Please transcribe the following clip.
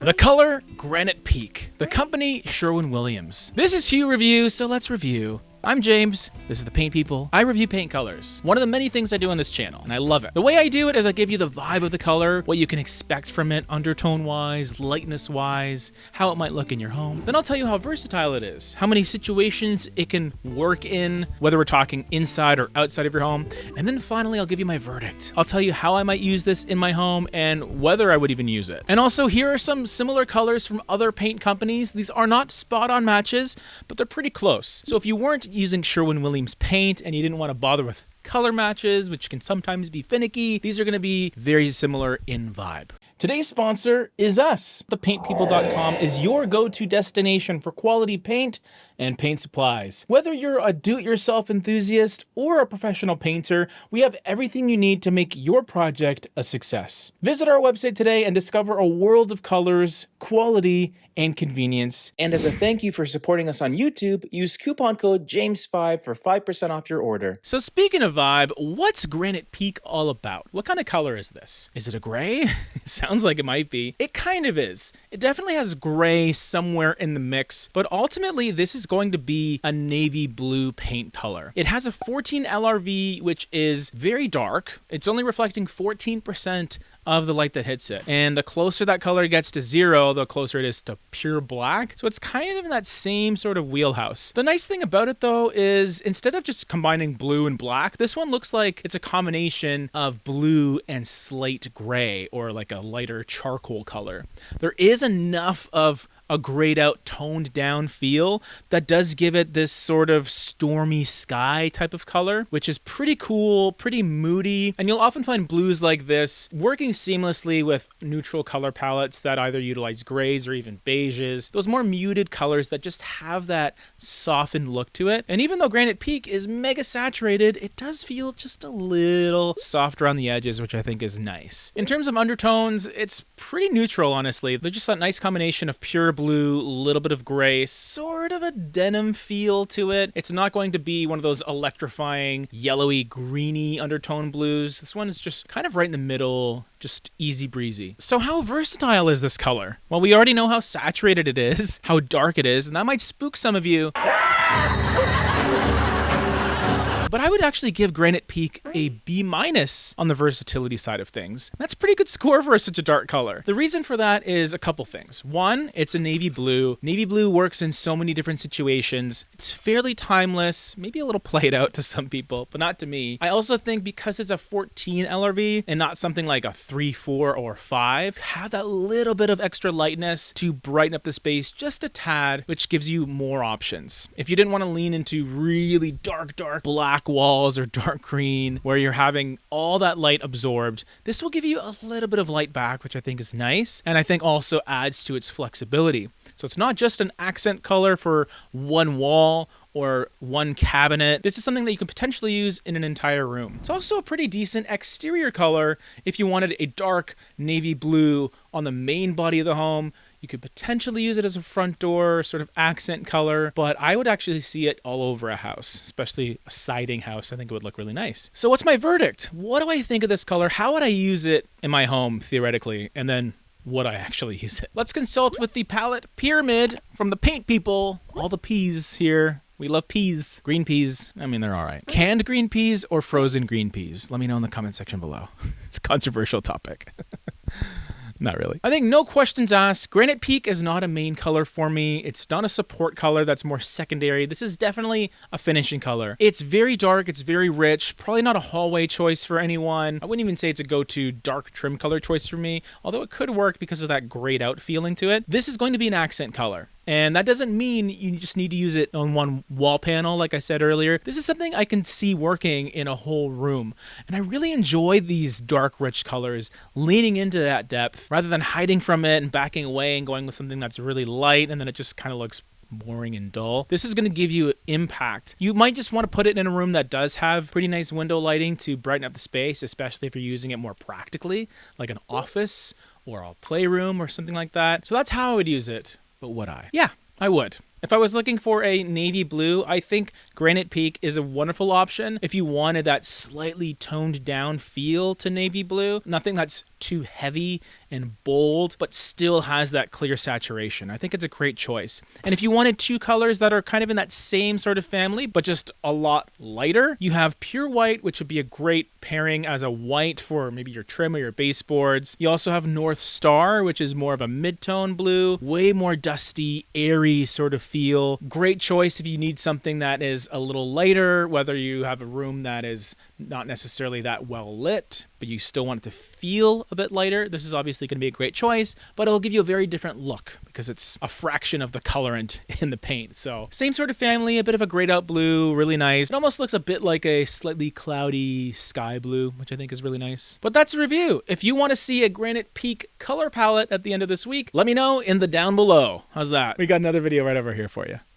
The color, Granite Peak. The company, Sherwin-Williams. This is Hue Review, so let's review. I'm James, this is the Paint People. I review paint colors. One of the many things I do on this channel, and I love it. The way I do it is I give you the vibe of the color, what you can expect from it, undertone-wise, lightness-wise, how it might look in your home. Then I'll tell you how versatile it is, how many situations it can work in, whether we're talking inside or outside of your home. And then finally, I'll give you my verdict. I'll tell you how I might use this in my home and whether I would even use it. And also, here are some similar colors from other paint companies. These are not spot-on matches, but they're pretty close. So if you weren't using Sherwin-Williams paint and you didn't want to bother with color matches, which can sometimes be finicky, these are going to be very similar in vibe. Today's sponsor is us. ThePaintPeople.com is your go-to destination for quality paint and paint supplies. Whether you're a do-it-yourself enthusiast or a professional painter, we have everything you need to make your project a success. Visit our website today and discover a world of colors, quality, and convenience. And as a thank you for supporting us on YouTube, use coupon code JAMES5 for 5% off your order. So speaking of vibe, what's Granite Peak all about? What kind of color is this? Is it a gray? It sounds like it might be. It kind of is. It definitely has gray somewhere in the mix, but ultimately this is going to be a navy blue paint color. It has a 14 LRV, which is very dark. It's only reflecting 14% of the light that hits it. And the closer that color gets to 0, the closer it is to pure black. So it's kind of in that same sort of wheelhouse. The nice thing about it though is instead of just combining blue and black, this one looks like it's a combination of blue and slate gray, or like a lighter charcoal color. There is enough of a grayed out, toned down feel that does give it this sort of stormy sky type of color, which is pretty cool, pretty moody. And you'll often find blues like this working seamlessly with neutral color palettes that either utilize grays or even beiges, those more muted colors that just have that softened look to it. And even though Granite Peak is mega saturated, it does feel just a little soft around the edges, which I think is nice. In terms of undertones, it's pretty neutral, honestly. They're just that nice combination of pure blue, a little bit of gray, sort of a denim feel to it. It's not going to be one of those electrifying, yellowy, greeny undertone blues. This one is just kind of right in the middle, just easy breezy. So how versatile is this color? Well, we already know how saturated it is, how dark it is, and that might spook some of you. But I would actually give Granite Peak a B- on the versatility side of things. That's a pretty good score for such a dark color. The reason for that is a couple things. One, it's a navy blue. Navy blue works in so many different situations. It's fairly timeless, maybe a little played out to some people, but not to me. I also think because it's a 14 LRV and not something like a 3, 4, or 5, have that little bit of extra lightness to brighten up the space just a tad, which gives you more options. If you didn't want to lean into really dark black walls or dark green where you're having all that light absorbed, this will give you a little bit of light back, which I think is nice, and I think also adds to its flexibility. So it's not just an accent color for one wall or one cabinet. This is something that you can potentially use in an entire room. It's also a pretty decent exterior color if you wanted a dark navy blue on the main body of the home. You could potentially use it as a front door sort of accent color, but I would actually see it all over a house, especially a siding house. I think it would look really nice. So what's my verdict? What do I think of this color? How would I use it in my home, theoretically? And then would I actually use it? Let's consult with the palette pyramid from the Paint People. All the peas here. We love peas. Green peas, I mean, they're all right. Canned green peas or frozen green peas? Let me know in the comment section below. It's a controversial topic. Not really. I think no questions asked. Granite Peak is not a main color for me. It's not a support color that's more secondary. This is definitely a finishing color. It's very dark. It's very rich. Probably not a hallway choice for anyone. I wouldn't even say it's a go-to dark trim color choice for me, although it could work because of that grayed out feeling to it. This is going to be an accent color. And that doesn't mean you just need to use it on one wall panel, like I said earlier. This is something I can see working in a whole room. And I really enjoy these dark, rich colors, leaning into that depth, rather than hiding from it and backing away and going with something that's really light, and then it just kind of looks boring and dull. This is going to give you impact. You might just want to put it in a room that does have pretty nice window lighting to brighten up the space, especially if you're using it more practically, like an office or a playroom or something like that. So that's how I would use it. But would I? Yeah, I would. If I was looking for a navy blue, I think Granite Peak is a wonderful option. If you wanted that slightly toned down feel to navy blue, nothing that's too heavy and bold, but still has that clear saturation. I think it's a great choice. And if you wanted two colors that are kind of in that same sort of family, but just a lot lighter, you have pure white, which would be a great pairing as a white for maybe your trim or your baseboards. You also have North Star, which is more of a mid-tone blue, way more dusty, airy sort of feel. Great choice if you need something that is a little lighter, whether you have a room that is not necessarily that well lit, but you still want it to feel a bit lighter. This is obviously going to be a great choice, but it'll give you a very different look because it's a fraction of the colorant in the paint. So same sort of family, a bit of a grayed out blue, really nice. It almost looks a bit like a slightly cloudy sky blue, which I think is really nice. But that's a review. If you want to see a Granite Peak color palette at the end of this week, let me know in the down below. How's that? We got another video right over here for you.